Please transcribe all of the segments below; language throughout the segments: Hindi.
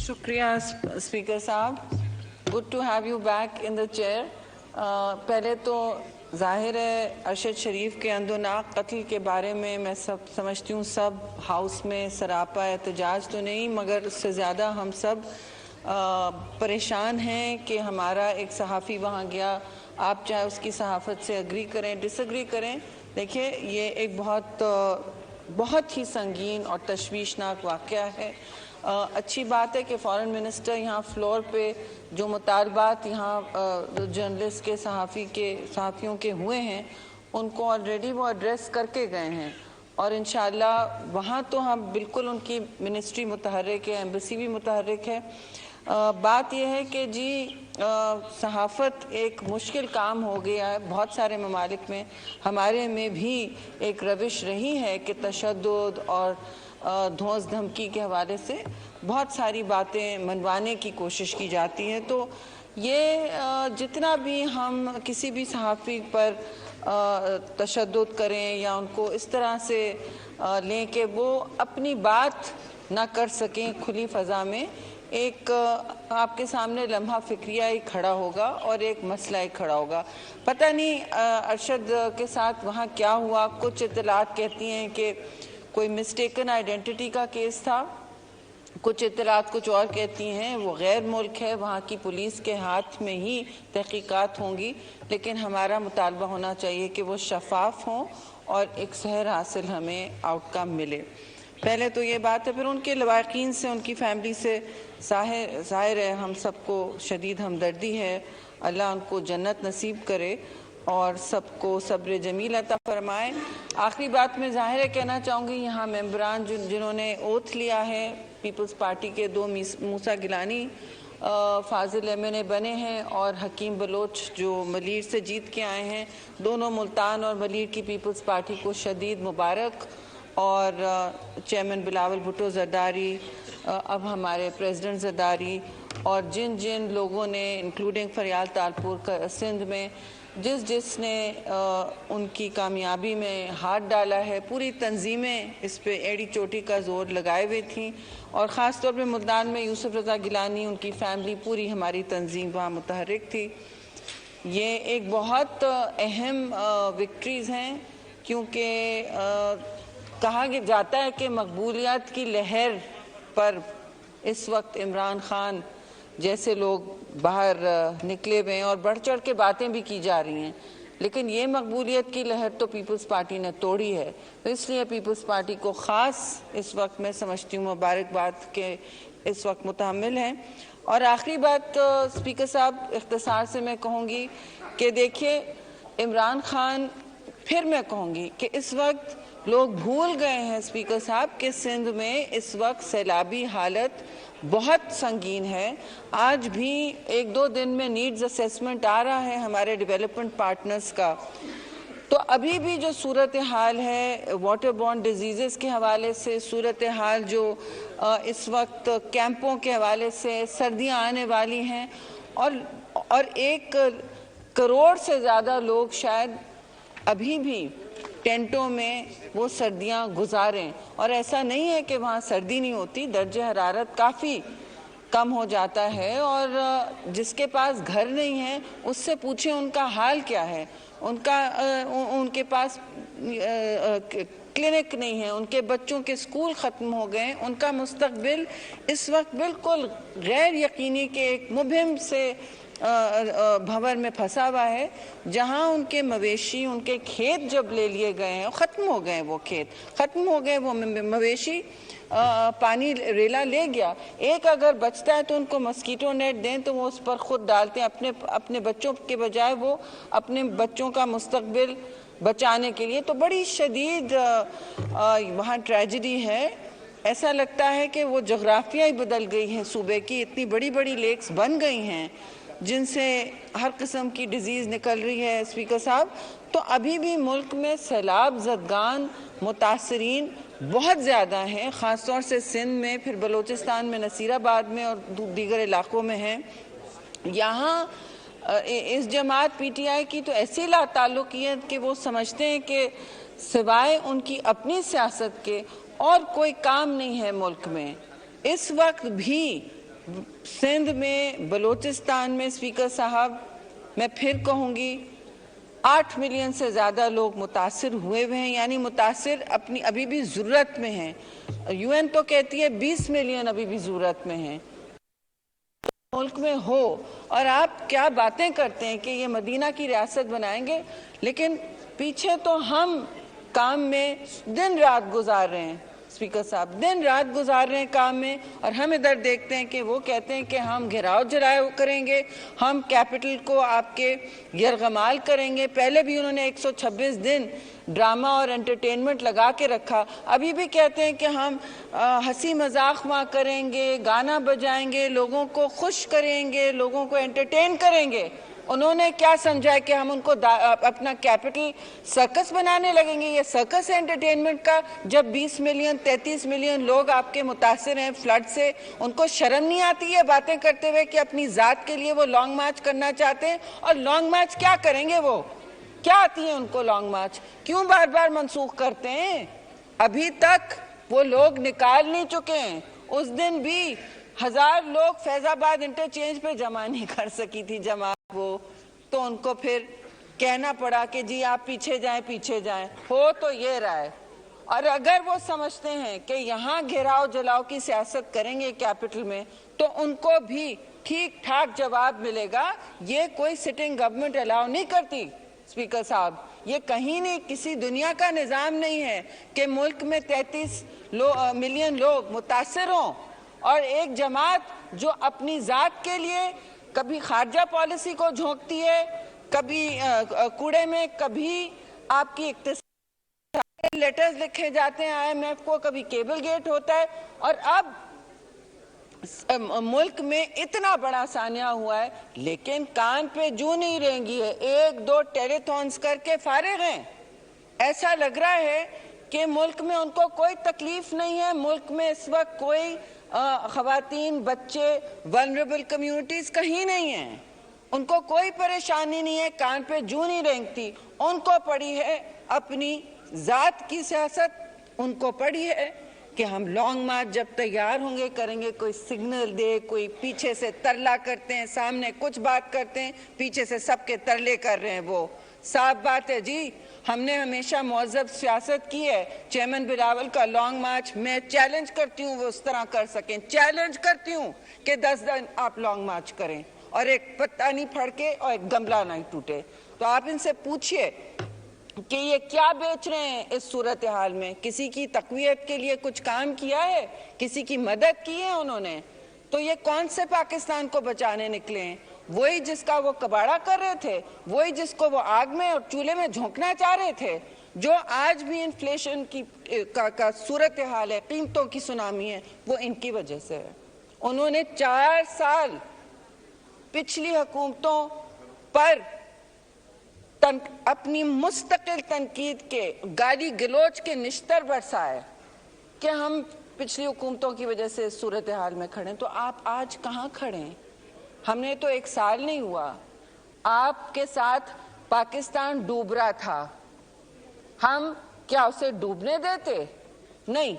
शुक्रिया स्पीकर साहब, good to have you back in the chair. पहले तो जाहिर है अरशद शरीफ के अंदोनाक कत्ल के बारे में मैं सब समझती हूँ, सब हाउस में सरापा एहतजाज तो नहीं मगर उससे ज़्यादा हम सब परेशान हैं कि हमारा एक सहाफ़ी वहाँ गया। आप चाहे उसकी सहाफ़त से अग्री करें डिसएग्री करें, देखिए ये एक बहुत ही संगीन और तशवीशनाक वाक़या है। अच्छी बात है कि फ़ॉरेन मिनिस्टर यहाँ फ्लोर पे जो मुतालबात यहाँ जर्नलिस्ट के सहाफ़ियों के हुए हैं उनको ऑलरेडी वो एड्रेस करके गए हैं और इंशाल्लाह वहाँ तो हम बिल्कुल उनकी मिनिस्ट्री मुतहर्रिक है, एम्बेसी भी मुतहर्रिक है। बात यह है कि जी सहाफ़त एक मुश्किल काम हो गया है बहुत सारे ममालिक में, हमारे में भी एक रविश रही है कि तशद्दुद और धौंस धमकी के हवाले से बहुत सारी बातें मनवाने की कोशिश की जाती है। तो ये जितना भी हम किसी भी सहाफ़ी पर तशद्दुद करें या उनको इस तरह से लें कि वो अपनी बात ना कर सकें खुली फ़ज़ा में, एक आपके सामने लम्हा फ़िक्रिया ही खड़ा होगा और एक मसला ही खड़ा होगा। पता नहीं अरशद के साथ वहाँ क्या हुआ। कुछ इत्तलात कहती हैं कि कोई मिस्टेकन आइडेंटिटी का केस था, कुछ इत्तलात कुछ और कहती हैं वो गैर मुल्क है, वहाँ की पुलिस के हाथ में ही तहकीकात होंगी, लेकिन हमारा मुतालबा होना चाहिए कि वो शफाफ हों और एक सहर हासिल हमें आउटकम मिले। पहले तो ये बात है, फिर उनके लवाकिन से उनकी फैमिली से ज़ाहिर है हम सबको शदीद हमदर्दी है। अल्लाह उनको जन्नत नसीब करे और सबको सब्र जमील अता फरमाए। आखिरी बात में ज़ाहिर है कहना चाहूँगी, यहाँ मेंबरान जिन्होंने ओथ लिया है पीपल्स पार्टी के, दो मूसा गिलानी फाजिल एमएनए बने हैं और हकीम बलोच जो मलीर से जीत के आए हैं, दोनों मुल्तान और मलीर की पीपल्स पार्टी को शदीद मुबारक। और चेयरमैन बिलावल भुट्टो ज़रदारी, अब हमारे प्रेसिडेंट ज़रदारी और जिन जिन लोगों ने इंक्लूडिंग फरियाल तालपुर सिंध में जिसने उनकी कामयाबी में हाथ डाला है, पूरी तंजीमें इस पे एड़ी चोटी का जोर लगाए हुए थी और ख़ास तौर पे मुल्तान में यूसुफ रज़ा गिलानी, उनकी फैमिली, पूरी हमारी तंजीम वहाँ मुतहर्रिक थी। ये एक बहुत अहम विक्ट्रीज़ हैं क्योंकि कहा जाता है कि मकबूलियत की लहर पर इस वक्त इमरान खान जैसे लोग बाहर निकले हुए हैं और बढ़ चढ़ के बातें भी की जा रही हैं, लेकिन ये मकबूलियत की लहर तो पीपल्स पार्टी ने तोड़ी है। तो इसलिए पीपल्स पार्टी को ख़ास इस वक्त मैं समझती हूँ मुबारकबाद के इस वक्त मुतहम्मिल हैं। और आखिरी बात स्पीकर साहब इख्तिसार से मैं कहूँगी कि देखिए इमरान खान, फिर मैं कहूँगी कि इस वक्त लोग भूल गए हैं स्पीकर साहब कि सिंध में इस वक्त सैलाबी हालत बहुत संगीन है। आज भी एक दो दिन में नीड्स असेसमेंट आ रहा है हमारे डेवलपमेंट पार्टनर्स का, तो अभी भी जो सूरत हाल है वाटर बॉर्न डिजीज़ के हवाले से, सूरत हाल जो इस वक्त कैंपों के हवाले से, सर्दियां आने वाली हैं और 1 करोड़ से ज़्यादा लोग शायद अभी भी टेंटों में वो सर्दियां गुजारें और ऐसा नहीं है कि वहाँ सर्दी नहीं होती, दर्जे हरारत काफ़ी कम हो जाता है और जिसके पास घर नहीं है उससे पूछें उनका हाल क्या है। उनके पास क्लिनिक नहीं है, उनके बच्चों के स्कूल ख़त्म हो गए, उनका मुस्तकबिल इस वक्त बिल्कुल गैर यकीनी के एक मुबहिम से भंवर में फंसा हुआ है, जहां उनके मवेशी, उनके खेत जब ले लिए गए हैं, ख़त्म हो गए वो खेत, ख़त्म हो गए वो मवेशी, पानी रेला ले गया। एक अगर बचता है तो उनको मस्कीटो नेट दें तो वो उस पर ख़ुद डालते हैं अपने बच्चों के बजाय, वो अपने बच्चों का मुस्तकबिल बचाने के लिए। तो बड़ी शदीद वहाँ ट्रेजेडी है। ऐसा लगता है कि वो जोग्राफिया ही बदल गई है सूबे की, इतनी बड़ी बड़ी लेक्स बन गई हैं जिनसे हर किस्म की डिजीज़ निकल रही है स्पीकर साहब। तो अभी भी मुल्क में सैलाब ज़दगान मुतासरीन बहुत ज़्यादा हैं, ख़ास तौर से सिंध में, फिर बलूचिस्तान में, नसीराबाद में और दीगर इलाक़ों में हैं। यहाँ इस जमात पीटीआई की तो ऐसी लाताल्लुकियत कि वो समझते हैं कि सिवाय उनकी अपनी सियासत के और कोई काम नहीं है मुल्क में। इस वक्त भी सिंध में, बलूचिस्तान में स्पीकर साहब, मैं फिर कहूँगी 8 मिलियन से ज़्यादा लोग मुतासिर हुए हैं, यानी मुतासिर अपनी अभी भी ज़रूरत में हैं। यूएन तो कहती है 20 मिलियन अभी भी ज़रूरत में हैं मुल्क में हो, और आप क्या बातें करते हैं कि ये मदीना की रियासत बनाएंगे, लेकिन पीछे तो हम काम में दिन रात गुजार रहे हैं। स्पीकर साहब, दिन रात गुजार रहे हैं काम में, और हम इधर देखते हैं कि वो कहते हैं कि हम घेराव जराव करेंगे, हम कैपिटल को आपके यरगमाल करेंगे। पहले भी उन्होंने 126 दिन ड्रामा और एंटरटेनमेंट लगा के रखा, अभी भी कहते हैं कि हम हंसी मजाक वहाँ करेंगे, गाना बजाएंगे, लोगों को खुश करेंगे, लोगों को एंटरटेन करेंगे। उन्होंने क्या समझा है कि हम उनको अपना कैपिटल सर्कस बनाने लगेंगे? ये सर्कस है एंटरटेनमेंट का, जब 20 मिलियन 33 मिलियन लोग आपके मुतासिर हैं फ्लड से। उनको शर्म नहीं आती है बातें करते हुए कि अपनी जात के लिए वो लॉन्ग मार्च करना चाहते हैं? और लॉन्ग मार्च क्या करेंगे? वो क्या आती है उनको लॉन्ग मार्च? क्यों बार बार मनसूख करते हैं? अभी तक वो लोग निकाल नहीं चुके हैं। उस दिन भी 1000 लोग फैजाबाद इंटरचेंज पे जमा नहीं कर सकी थी जमात वो, तो उनको फिर कहना पड़ा कि जी आप पीछे जाएं, पीछे जाएं। हो तो ये रहा है। और अगर वो समझते हैं कि यहाँ घेराव जलाव की सियासत करेंगे कैपिटल में, तो उनको भी ठीक ठाक जवाब मिलेगा। ये कोई सिटिंग गवर्नमेंट अलाउ नहीं करती स्पीकर साहब, ये कहीं नहीं, किसी दुनिया का निज़ाम नहीं है कि मुल्क में 33 मिलियन लोग मुतासिर हों और एक जमात जो अपनी जात के लिए कभी खारजा पॉलिसी को झोंकती है, कभी कूड़े में, कभी आपकी इक्तिसादी लेटर्स लिखे जाते हैं IMF को, कभी केबल गेट होता है, और अब मुल्क में इतना बड़ा सानिया हुआ है, लेकिन कान पे जू नहीं रेंगी है। 1-2 टेलीथॉन्स करके फारिग हैं। ऐसा लग रहा है कि मुल्क में उनको कोई तकलीफ नहीं है। मुल्क में इस वक्त कोई ख़वातीन, बच्चे, वल्नरेबल कम्युनिटीज़ कहीं नहीं हैं, उनको कोई परेशानी नहीं है, कान पे जू नहीं रेंगती। उनको पड़ी है अपनी ज़ात की सियासत, उनको पड़ी है कि हम लॉन्ग मार्च जब तैयार होंगे करेंगे, कोई सिग्नल दे, कोई पीछे से तरला करते हैं, सामने कुछ बात करते हैं, पीछे से सबके तरले कर रहे हैं। वो साफ बात है जी, हमने हमेशा मुअज़्ज़ब सियासत की है। चेयरमैन बिलावल का लॉन्ग मार्च मैं चैलेंज करती हूँ वो उस तरह कर सकें, चैलेंज करती हूँ कि 10 दिन आप लॉन्ग मार्च करें और एक पत्ता नहीं फड़के और एक गमला नहीं टूटे। तो आप इनसे पूछिए कि ये क्या बेच रहे हैं इस सूरत हाल में? किसी की तक़वियत के लिए कुछ काम किया है? किसी की मदद की है उन्होंने? तो ये कौन से पाकिस्तान को बचाने निकले हैं? वही जिसका वो कबाड़ा कर रहे थे, वही जिसको वो आग में और चूल्हे में झोंकना चाह रहे थे। जो आज भी इन्फ्लेशन की का सूरत हाल है, कीमतों की सुनामी है, वो इनकी वजह से है। उन्होंने 4 साल पिछली हुकूमतों पर अपनी मुस्तकिल तनकीद के, गाली गलोच के निश्तर बरसाए कि हम पिछली हुकूमतों की वजह से सूरत हाल में खड़े। तो आप आज कहाँ खड़े हैं? हमने तो 1 साल नहीं हुआ, आपके साथ पाकिस्तान डूब रहा था, हम क्या उसे डूबने देते? नहीं,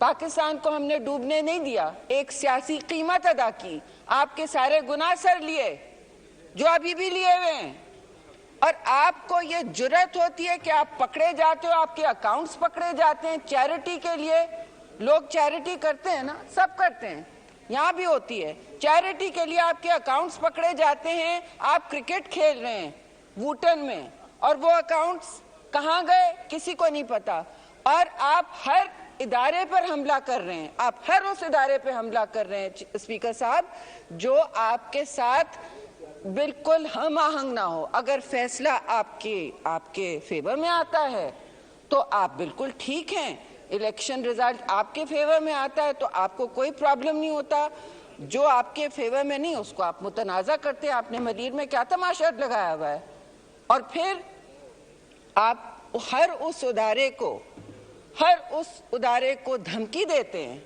पाकिस्तान को हमने डूबने नहीं दिया। एक सियासी कीमत अदा की, आपके सारे गुनाह सर लिए जो अभी भी लिए हुए हैं, और आपको ये जुर्रत होती है कि आप पकड़े जाते हो, आपके अकाउंट्स पकड़े जाते हैं। चैरिटी के लिए लोग चैरिटी करते हैं ना, सब करते हैं, यहाँ भी होती है। चैरिटी के लिए आपके अकाउंट्स पकड़े जाते हैं। आप क्रिकेट खेल रहे हैं वूटन में और वो अकाउंट्स कहाँ गए किसी को नहीं पता, और आप हर इदारे पर हमला कर रहे हैं, आप हर उस इदारे पर हमला कर रहे हैं स्पीकर साहब जो आपके साथ बिल्कुल हम आहंग ना हो। अगर फैसला आपके फेवर में आता है तो आप बिल्कुल ठीक हैं, इलेक्शन रिजल्ट आपके फेवर में आता है तो आपको कोई प्रॉब्लम नहीं होता। जो आपके फेवर में नहीं उसको आप मुतनाज़ा करते हैं। आपने मदीर में क्या तमाशा लगाया हुआ है? और फिर आप हर उस उदारे को धमकी देते हैं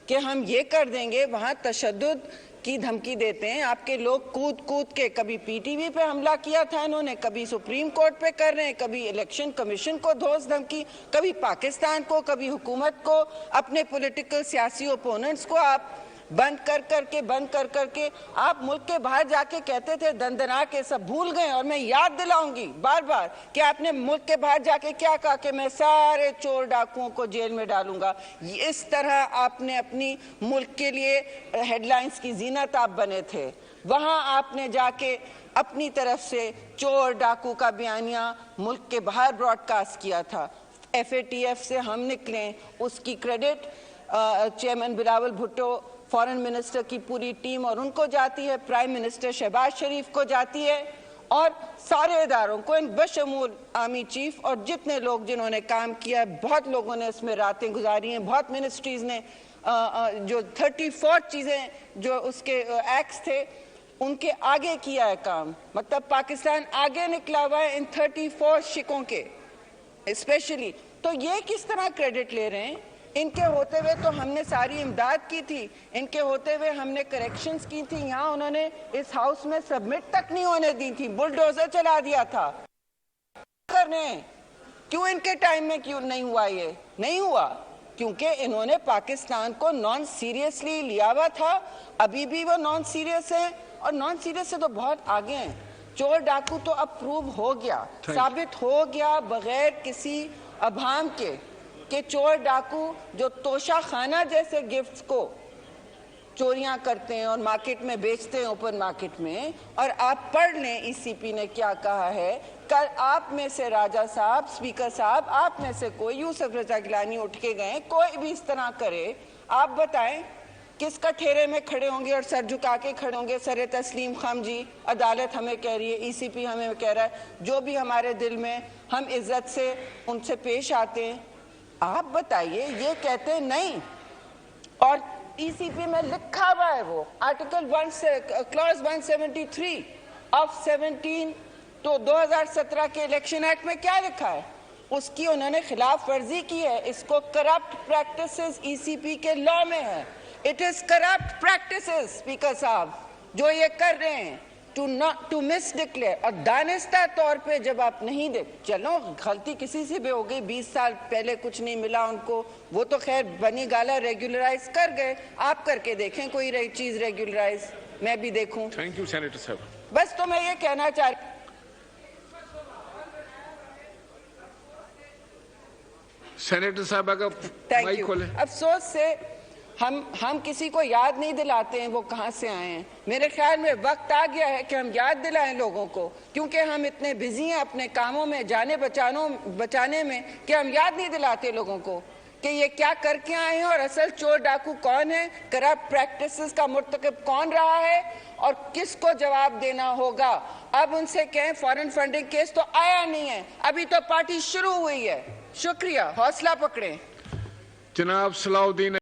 कि हम ये कर देंगे, वहाँ तशद्दुद की धमकी देते हैं। आपके लोग कूद कूद के, कभी PTV पे हमला किया था इन्होंने, कभी सुप्रीम कोर्ट पे कर रहे हैं, कभी इलेक्शन कमीशन को धोस धमकी, कभी पाकिस्तान को, कभी हुकूमत को, अपने पॉलिटिकल सियासी ओपोनेंट्स को आप बंद कर करके आप मुल्क के बाहर जाके कहते थे दंदना के सब भूल गए। और मैं याद दिलाऊंगी बार बार कि आपने मुल्क के बाहर जाके क्या कहा कि मैं सारे चोर डाकुओं को जेल में डालूंगा। इस तरह आपने अपनी मुल्क के लिए हेडलाइंस की जीनत आप बने थे। वहां आपने जाके अपनी तरफ से चोर डाकू का बयानिया मुल्क के बाहर ब्रॉडकास्ट किया था। FATF से हम निकले, उसकी credit chairman Bilawal Bhutto, foreign minister की पूरी टीम और उनको जाती है, प्राइम मिनिस्टर शहबाज शरीफ को जाती है और सारे इदारों को, इन बशमूल आर्मी चीफ और जितने लोग जिन्होंने काम किया। बहुत लोगों ने इसमें रातें गुजारी हैं, बहुत मिनिस्ट्रीज ने जो 34 चीज़ें जो उसके एक्ट्स थे उनके आगे किया है काम। मतलब पाकिस्तान आगे निकला हुआ है इन 34 शिकों के स्पेशली। तो ये किस तरह क्रेडिट ले रहे हैं? इनके होते हुए तो हमने सारी इमदाद की थी, इनके होते हुए हमने करेक्शंस की थी। यहाँ उन्होंने इस हाउस में सबमिट तक नहीं होने दी थी, बुलडोजर चला दिया था। करने क्यों इनके टाइम में क्यों नहीं हुआ? ये नहीं हुआ क्योंकि इन्होंने पाकिस्तान को नॉन सीरियसली लिया हुआ था। अभी भी वो नॉन सीरियस है और नॉन सीरियस से तो बहुत आगे हैं। चोर डाकू तो अब प्रूव हो गया, साबित हो गया बगैर किसी अभाम के चोर डाकू जो तोशा खाना जैसे गिफ्ट्स को चोरियां करते हैं और मार्केट में बेचते हैं, ओपन मार्केट में। और आप पढ़ लें ECP ने क्या कहा है। कल आप में से राजा साहब, स्पीकर साहब, आप में से कोई, यूसुफ रजा गिलानी उठ के गए, कोई भी इस तरह करे, आप बताएं किस कठेरे में खड़े होंगे और सर झुका के खड़े होंगे? सर तस्लीम खान जी, अदालत हमें कह रही है, ECP हमें कह रहा है, जो भी हमारे दिल में हम इज्जत से उनसे पेश आते हैं। आप बताइए, ये कहते हैं नहीं। और ECP में लिखा हुआ है, वो आर्टिकल 1 से क्लॉज 173 ऑफ 17 तो 2017 के इलेक्शन एक्ट में क्या लिखा है? उसकी उन्होंने खिलाफ वर्जी की है। इसको करप्ट प्रैक्टिसेस ECP के लॉ में है। It is corrupt practices speaker साहब जो ये कर रहे हैं, टू मिस डिक्लेयर। और दानिस्ता तौर पे जब आप नहीं दे, चलो गलती किसी से भी हो गई, 20 साल पहले कुछ नहीं मिला उनको, वो तो खैर बनी गाला रेगुलराइज कर गए। आप करके देखें कोई चीज रेगुलराइज, मैं भी देखूं। थैंक यू सेनेटर साहब। बस तो मैं ये कहना चाह रही, सेनेटर साहब अगर माइक खोले। अफसोस से हम किसी को याद नहीं दिलाते हैं वो कहां से आए हैं। मेरे ख्याल में वक्त आ गया है कि हम याद दिलाएं लोगों को, क्योंकि हम इतने बिजी हैं अपने कामों में, जाने बचाने में, कि हम याद नहीं दिलाते लोगों को कि ये क्या करके आए हैं और असल चोर डाकू कौन है, करप्ट प्रैक्टिसेस का मुर्तकब कौन रहा है और किसको जवाब देना होगा। अब उनसे कहें फॉरेन फंडिंग केस तो आया नहीं है, अभी तो पार्टी शुरू हुई है। शुक्रिया, हौसला पकड़ें। जनाब सलाउद्दीन